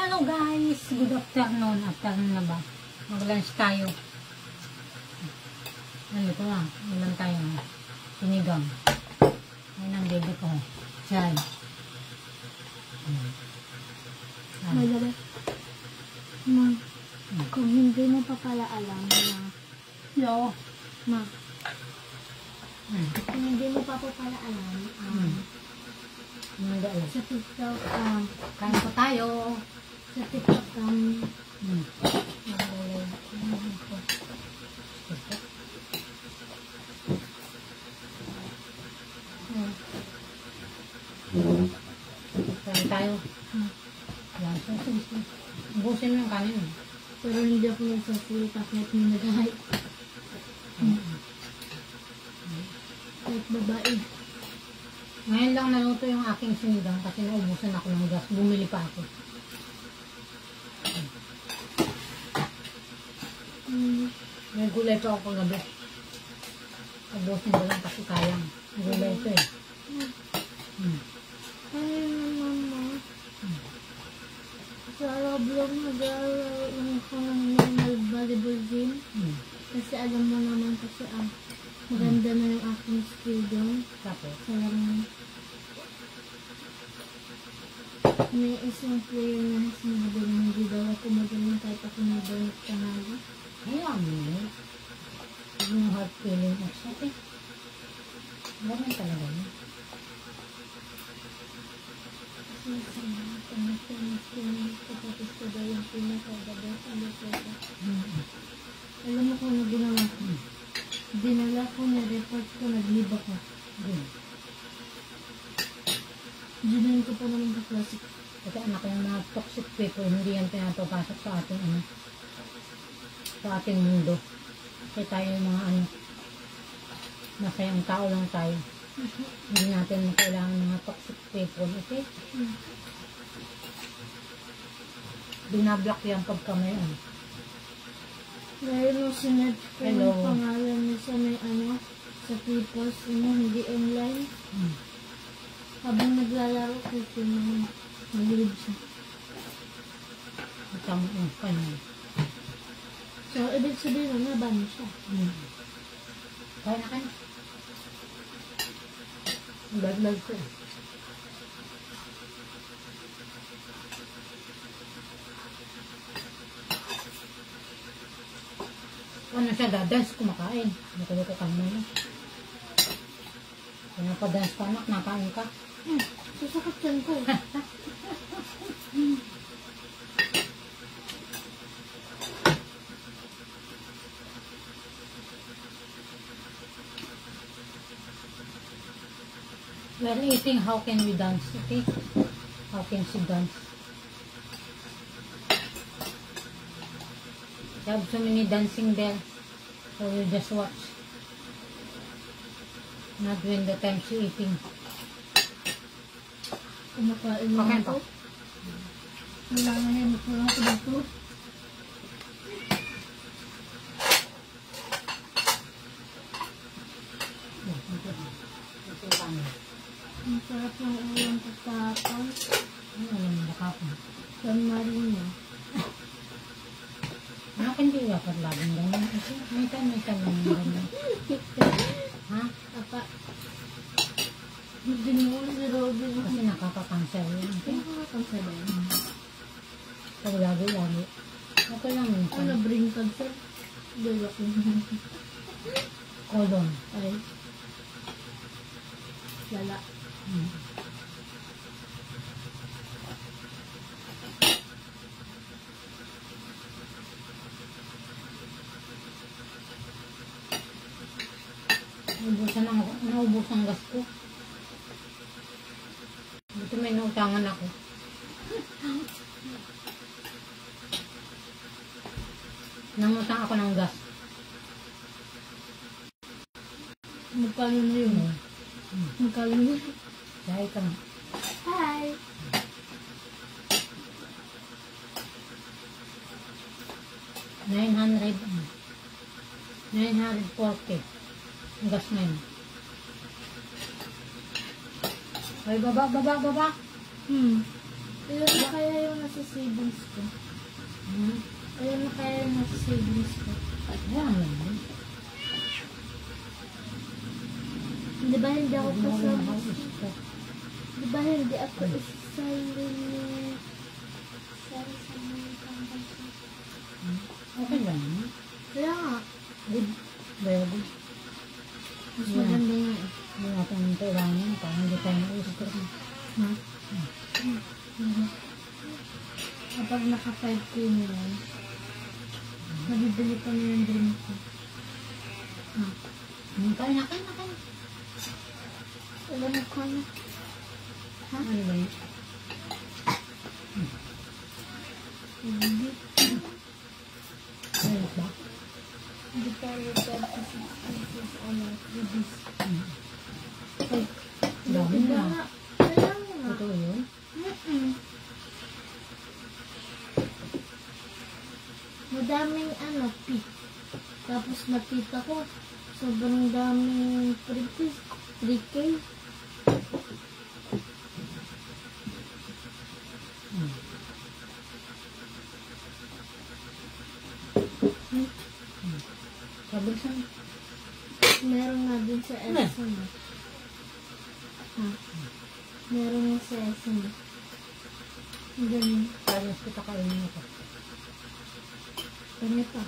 Hello guys! Good afternoon. Afternoon na ba? Mag-lunch tayo. Ano ito nga? Ulan tayo. Sinigang. Ayun ang baby ko. Chay. Madali. Ma, kung hindi mo pa pala alam na, Hello. ma, kung hindi mo pa pala alam, sa TikTok, Kain po tayo. sa TikTok, Kain tayo. Yan. Busin mo yung kanin. pero hindi ako nagsasalita kahit may nag-hype. Kahit babae. Ngayon lang naluto yung aking sinigang kasi naubusan ako ng gas. Bumili pa ako. May gulay pa ako kagabi. Ubusin ko lang kasi kayang. Gulay ito eh. Ay, mama. Sa Roblox, nag-aaral ako ng normal volleyball game. Kasi alam mo naman kasi maganda na yung aking skill doon. Tapos? Parang may isang player na sinabi na hindi daw ako magaling kahit ako nabanit panalo. Ayan mo. Yung heart feeling of something. Ganun talaga yun. Kasi kapatid ko daw yung pinaka-the best and the best. Alam mo kung ano ginawa ko? Dinala ko, na-report ko, nag-live ako. Ginayin ko pa naman sa classic. Kasi anak yung mga toxic people, hindi yan pinapapasok sa ating sa ating mundo. Kasi tayo yung mga masayang tao lang tayo. Hindi natin kailangan mga toxic people, okay? Binablock yan pagka may Dahil mo sinad ko yung pangalan niya sa may sa peoples, hindi online. Habang naglalaro ko, nag-live siya. Matang yung kanya. So, ibig sabihin na ban siya. Kaya na kayo. Lag-lag ko eh. Ano siya, dadance, kumakain. Nakulo ko kanya niya. Pinapadance ka anak, nakain ka. Susakot yan ko. We are eating, how can we dance, okay? How can she dance? You have so many dancing there, so you just watch. Not when the time she eating. Kumakain mo Pakain ako. pa. Kailangan yan ko lang sa bato. Ang sarap ng ulam pagkakapon. Ano alam mo nakapon? San Marino. Anak, hindi dapat laging ganyan. Kasi may time lang ganyan. Ha? Apa. Hindi mo si Robin. Kasi nakaka-cancer yun. Okay? Nakakakansa ba yun? Pag lagi-lagi. Okay lang minsan. Ano, brain cancer? Dala ko. Colon. Ay. Lala. Naubos ang gas ko. Dito may nautangan ako. Nangutang ako ng gas. Magkano na yun? Magkano na yun? Dahil ka na. Hi! $940. Ang gas na yun. Ay, baba. Ayun na kaya yung nasa savings ko. Ayun na kaya yung nasa savings ko. Ayan lang. Di ba hindi ako kasama? Gusto. Di ba hindi ako isa rin sa mga kampanya? Okay lang. Kaya nga. Good. Very good. Mas maganda nga eh. Hindi natin kailangan pa. Hindi tayo na-stress. Ha? Kapag naka 5K na yan, mabibili ko na yung drink ko. Ha? Kain na. Alam mo ko na. Ha? Ano ba yun? Hindi. Ayun ba? Hindi tayo 36 pieces ano, freebies. Ay, Dami na. Kaya nga. Totoo yun? Madaming ano, pick. Tapos nakita ko, sobrang daming freebies. 3K. Sabi sa Meron nga din sa SM. Ha? Meron nga sa SM. Ganyan. parang kita kainin ito. Kanya pa.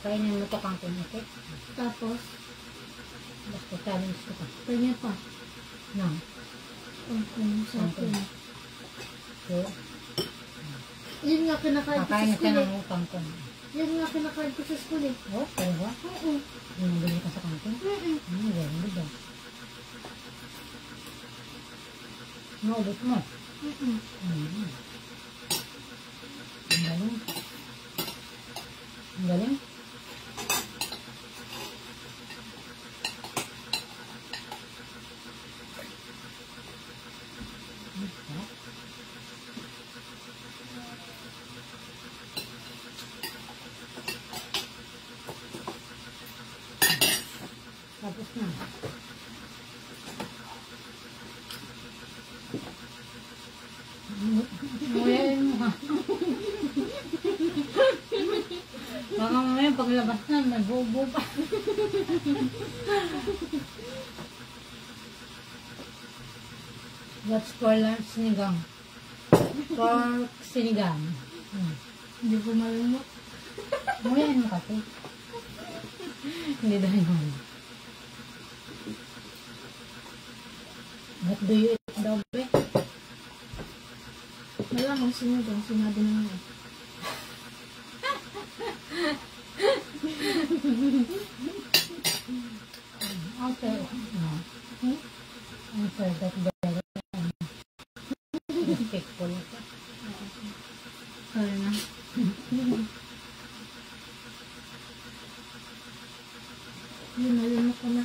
Kainin mo ito kang pinakit. Tapos, Basta challenge ko pa. kanya pa. Nang. Sa akin. So, Yun nga kinakain ko sa kakain school siya eh. ng kangkong. Yun nga kinakain ko sa school eh. Oh, talaga? Oo. Bumili ka sa kangkong? Very good ah. Naubos mo? Ang galing. Ang galing. Tapos na. Nguyain mo ha. Baka mamaya paglabas na, may bobo pa. What's for lunch, sinigang? Pork sinigang. Hindi ko malumot. Nguyain mo kasi. Hindi dahil mo. What do you eat daw, be? Wala mong sinudong. Sinabi na nga eh. Okay. I'm sure that very respectful. Sorry na. Yun, nalimot ko na.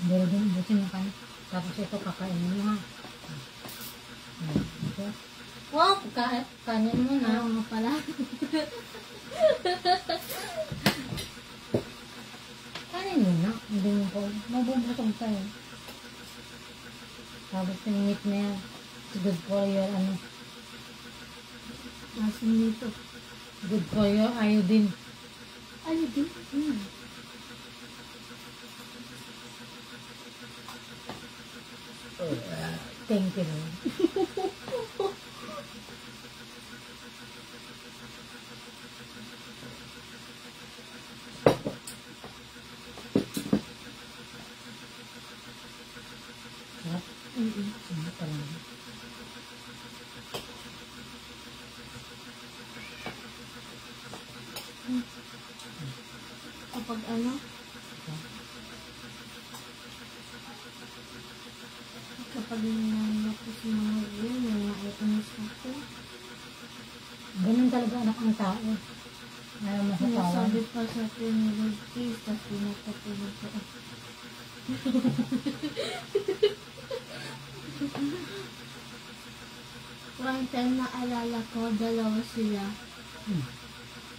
Pero din, busin mo kayo. Tapos ito, kakainin mo ha. Ito. Wow, kanin mo na. Oo nga pala. Kanin mo na. Hindi mo ko. Mabubusog tayo. Tapos yung meat na yan. It's good for your, Asin nito. good for your iodine. Ano din? Thank you, Lord. Sarap. Sarap talaga. Kapag ano? Kapag nangyayap ko sa mga yun, may na-items ako. Ganun talaga anak ang tao. Ayaw masasawan. Sinasabi pa sa akin ni Lord Keys, tapos pinapatulog ko. One time naalala ko, dalawa sila.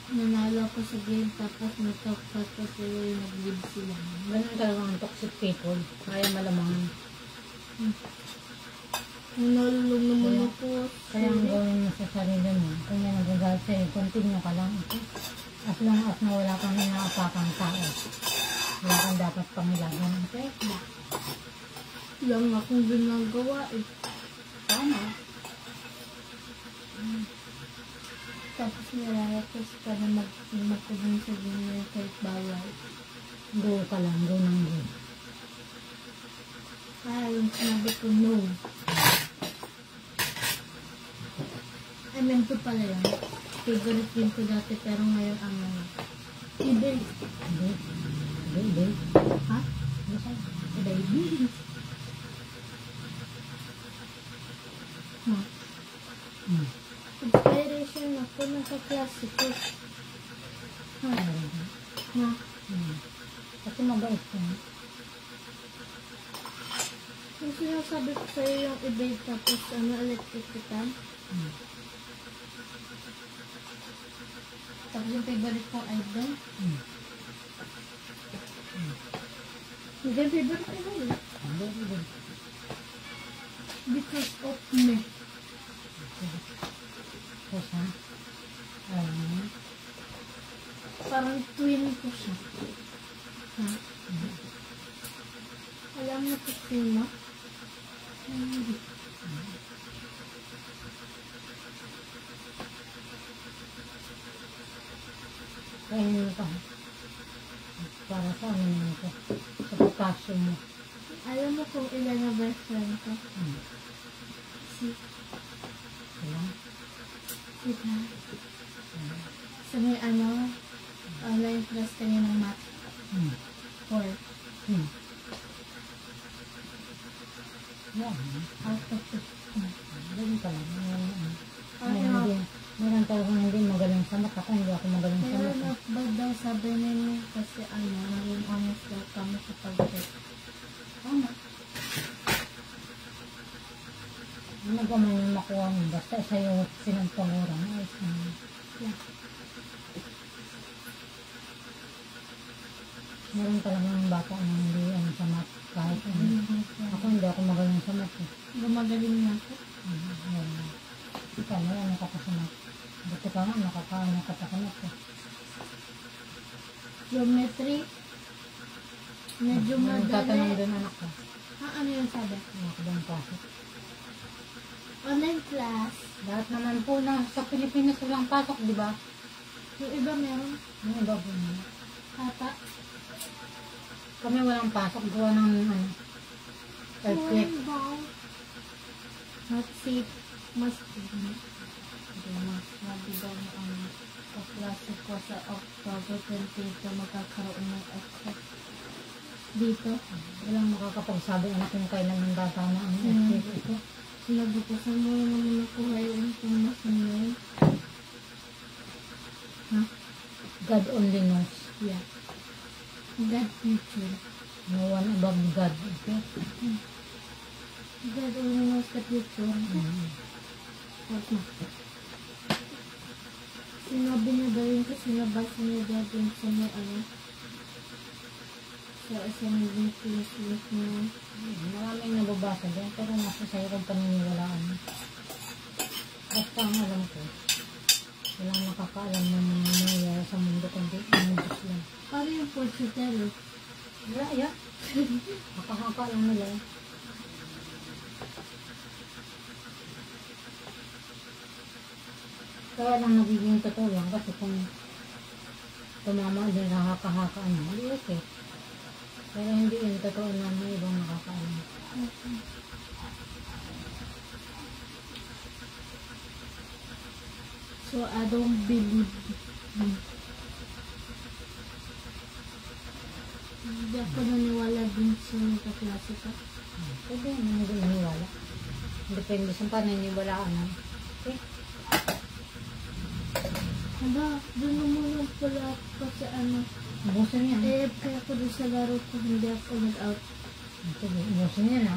Nanalo ko sa game, tapos natokpat ko sila yung nag-lead sila. Ganun talaga ang toxic people. Kaya malamang Nalulong naman ako. Kaya ang gawin mo sa sarili mo, kaya nagagalit sa'yo, continue ka lang ito. As long as na wala kang inaapakang tao. Wala kang dapat pangilagan. Okay? Lang akong ginagawa eh. Tama. Tapos nilalakas ka na magpagin sa ganyan kahit bawal. Go ka lang, go nang go. Yung sinabi ko no. I meant to pala lang. Favorite din ko dati pero ngayon ang ibig. Hindi. Ha? Ano sa'yo? Baby. Ha? Inspiration ako ng kaklase ko. Ha? Ha? Kasi mabait ka. Yung sinasabi ko sa'yo yung ibig tapos electric kita. Tapos yung favorite kong idol. Hindi yung favorite ko idol. Hindi. Because of me. Kasi, Parang twin ko siya. Ha? Alam mo ko sino? Hindi. kainin mo pa. Para sa ano naman ito. Sa potassium mo. Alam mo kung ilan na best friend ko? Si Alam? Sita. Sa may online class kanya ng math. 4. Yan. Out of 15. Ganun ka lang. Meron talagang hindi magaling sa mat. Ako hindi ako magaling sa Pero mat. not bad daw sabi nila kasi naging honest daw kami sa pag-check. Tama. Ano ba man yung makuha mo? Basta sa'yo sinagpaguran. Ayos naman. Yeah. Meron talagang bata na hindi sa mat. Kahit ano. Ako hindi ako magaling sa mat. Gumagaling na ako. Ikaw na yan nakakasamat. Buti ka nga nakakaano ka pa kamat eh. Geometry. Medyo Tatanong madali. din anak ko. Ano yung sabi? Ano ka ba ang pasok? Online class. Lahat naman po na sa Pilipinas walang pasok, di ba? Yung iba meron. Yung iba po na. Hata. Kami walang pasok. Gawa ng earthquake. Not safe. Mas mabigaw na ang kaklase ko sa October 28 magkakaroon ng earthquake. Dito. Walang makakapagsabi anak yung kailan ng bata na ang earthquake ito. Sinabi ko sa mo naman nakuha yung information na yun. Ha? God only knows. Yeah. God future. No one above God. Okay? God only knows the future. Okay. Sinabi niya daw yun kasi nabasa niya daw dun sa may sa isang weekly na Maraming nababasa din, pero nasa sa'yo kung paniniwalaan mo. Basta ang alam ko, walang nakakaalam ng mga nangyayari sa mundo kundi ang Diyos lang. paano yung fortune teller? Wala, yan. Nakahaka lang nila. Kaya lang nagiging totoo lang kasi kung tumama din nakakahaka mo, hindi okay. Pero hindi yun totoo na may ibang nakakaalam. Okay. So, I don't believe. Hindi ako naniwala din sa kaklase ko. Pwede naman hindi maniwala. Depende sa paniniwalaan mo. Okay? Hala, doon na muna pala ako sa Ubusin yan. eh, kaya ako doon sa laro ko, hindi ako nag-out. Sige, ubusin yan ha.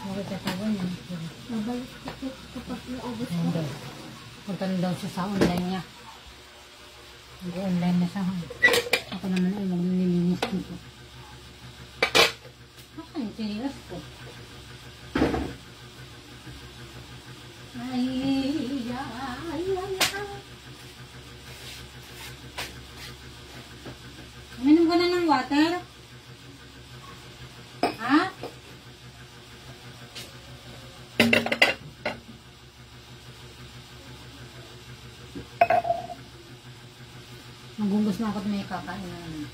Bakit tatawa yan? Nabalik ko kapag naubos ko. Hindi. Punta na daw siya sa online niya. Hindi online na siya. Ako naman ay maglilinis dito. Asan yung tinilas ko? Ha? Magumbos na ako at may kakain na naman.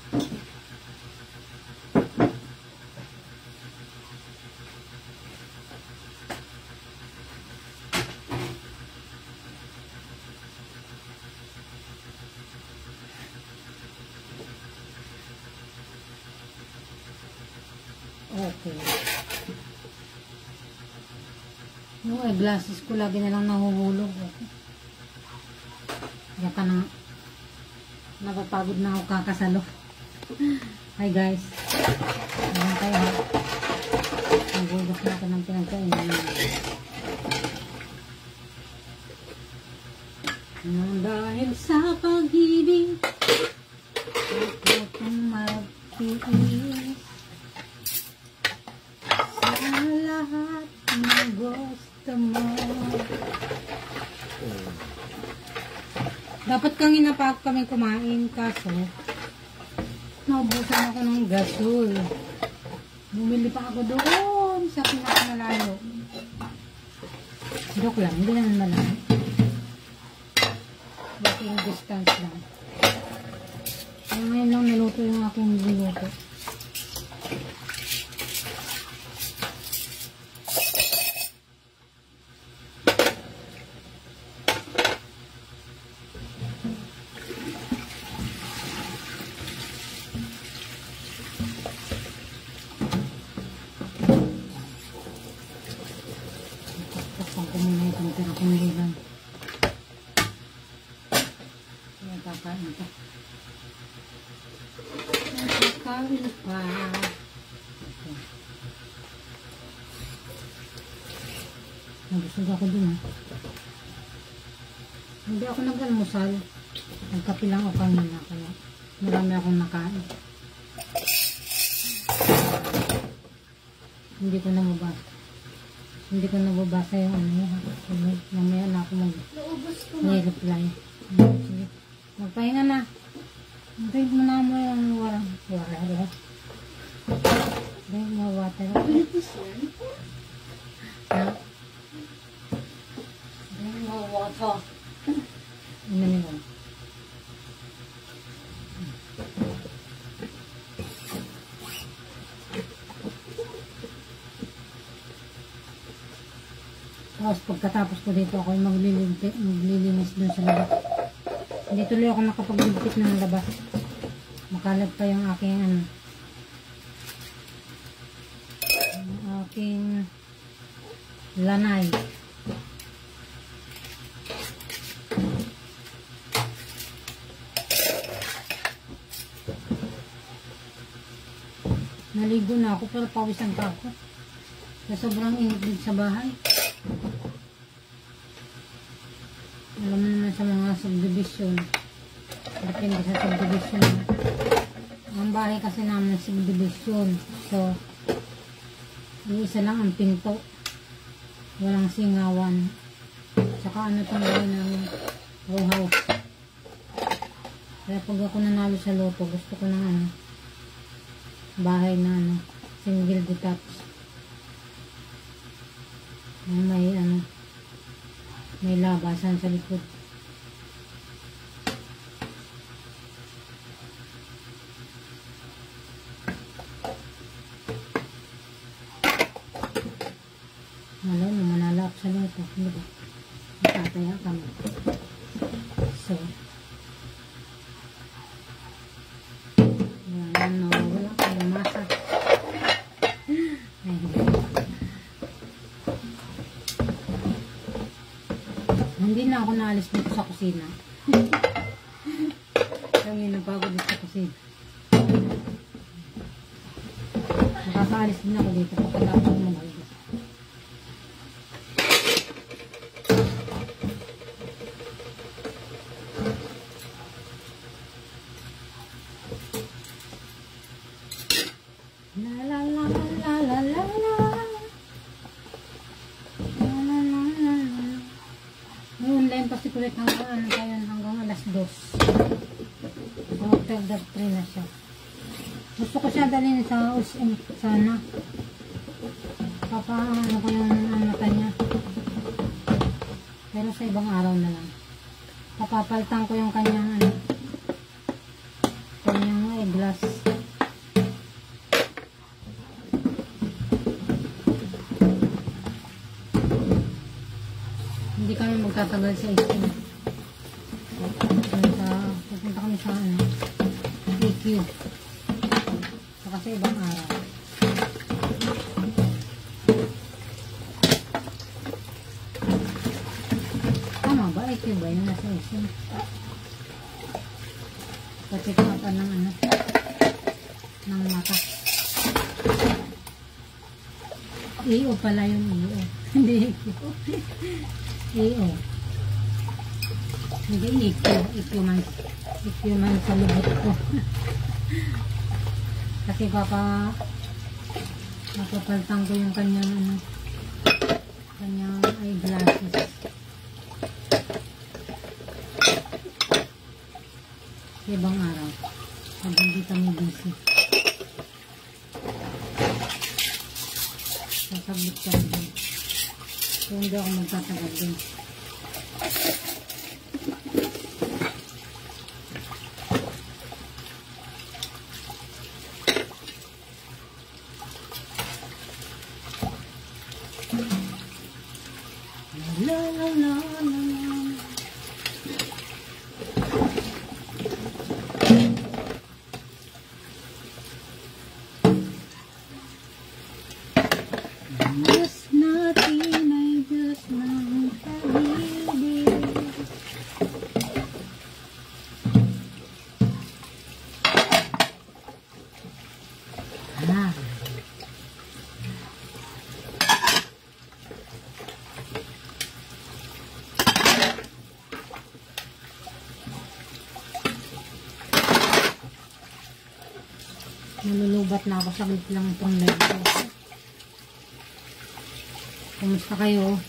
Okay. Yung eyeglasses ko lagi na lang nahuhulog. Kaya ka na. Napapagod na ako kakasalo. Hi guys. Ayan tayo ha. Nagugas na ako ng pinagkainan. Nang dahil sa pag-ibig ako kong magtiis sa lahat ng gusto mo. Dapat kanina pa kami kumain kaso naubusan ako ng gasol. Bumili pa ako doon sa pinakamalayo. Joke lang, hindi naman malayo. Walking distance lang. Kaya ngayon lang naluto yung aking niluto. Kakain pa. Kakain pa. Nagusog ako dun ha. Hindi ako nag-almusal. Nagkapi lang ako kanina. Kaya marami akong nakain. Hindi ko nababasa. Hindi ko nababasa yung ano yun. Mamaya na ako mag-reply. Sige. Magpahinga na. Drink mo na mo yung warang. Drink mo water. Drink mo water. Inumin mo. Tapos pagkatapos ko dito ako maglilinis dun sa labas. Hindi tuloy ako nakapagligpit ng labas. Makalat pa yung aking ano. Yung aking lanay. Naligo na ako pero pawisan pa ako. Sa sobrang init din sa bahay. Alam mo naman sa mga subdivision. Depende sa subdivision. Ang bahay kasi namin subdivision. So, isa lang ang pinto. Walang singawan. Saka ano itong bahay namin. Row house. Kaya pag ako nanalo sa loto, gusto ko ng ano, bahay na ano, single detached. May ano, may labasan sa likod. Malo, manala ako sa loto. Hindi ba? Matataya kami. So, yan, wala kayong masa. Hindi na ako naalis dito sa kusina. Kaya napagod dito sa kusina. Makakaalis din ako dito pagkatapos ko mag-alis. La la la la la la la. Online kasi kulit hanggang ano tayo, hanggang alas 2. After that 3 na siya. Gusto ko siya dalhin sa sana. Papaano ko yung mata niya. Pero sa ibang araw na lang. Papapaltan ko yung kanyang eyeglass. Hindi kami magtatagal sa isip. Pupunta kami sa EQ. Saka sa ibang araw. Tama ba? EQ ba yung nasa isip? Pacheck up ng ng mata. EO pala yung EO. Hindi EQ. EO. Hindi EQ. EQ man sa lubot ko. Kasi papapaltang ko yung kanyang kanyang eyeglasses. Sa ibang araw. Pag hindi kami busy. Sasabit kami din. So hindi ako magtatagal din. La la la la la. Diyos natin ay Diyos ng pag-ibig. Nalulubat na ako, saglit lang itong leg ko. Kumusta kayo?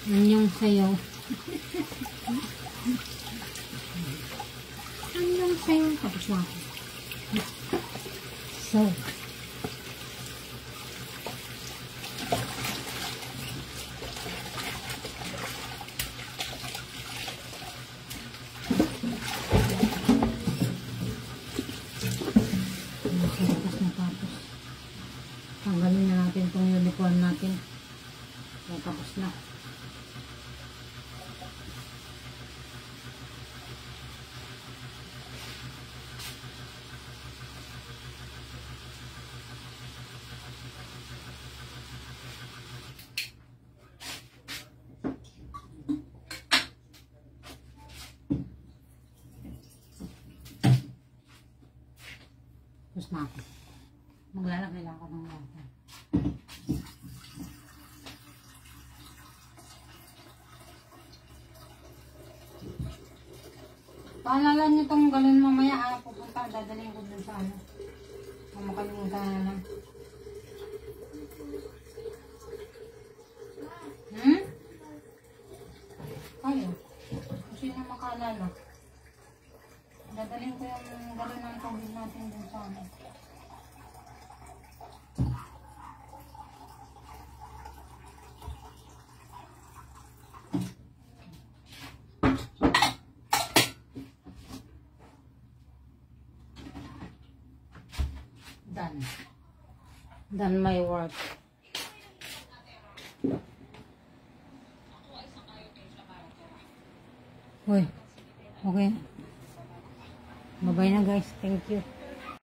Anyong sayo? Anyong sayo? Tapos na ako. So, tanggalin na natin itong uniform natin. So, tapos na. Tapos na ako. Maglalagay lang ako ng water. Paalala niyo itong galon mamaya. Pupunta, dadalhin ko dun sa Kung makalimutan na lang. Kayo? Kung sino makaalala? Dadalhin ko yung galon ng tubig natin dun sa Done my work. Uy, okay. Bye-bye na guys. Thank you.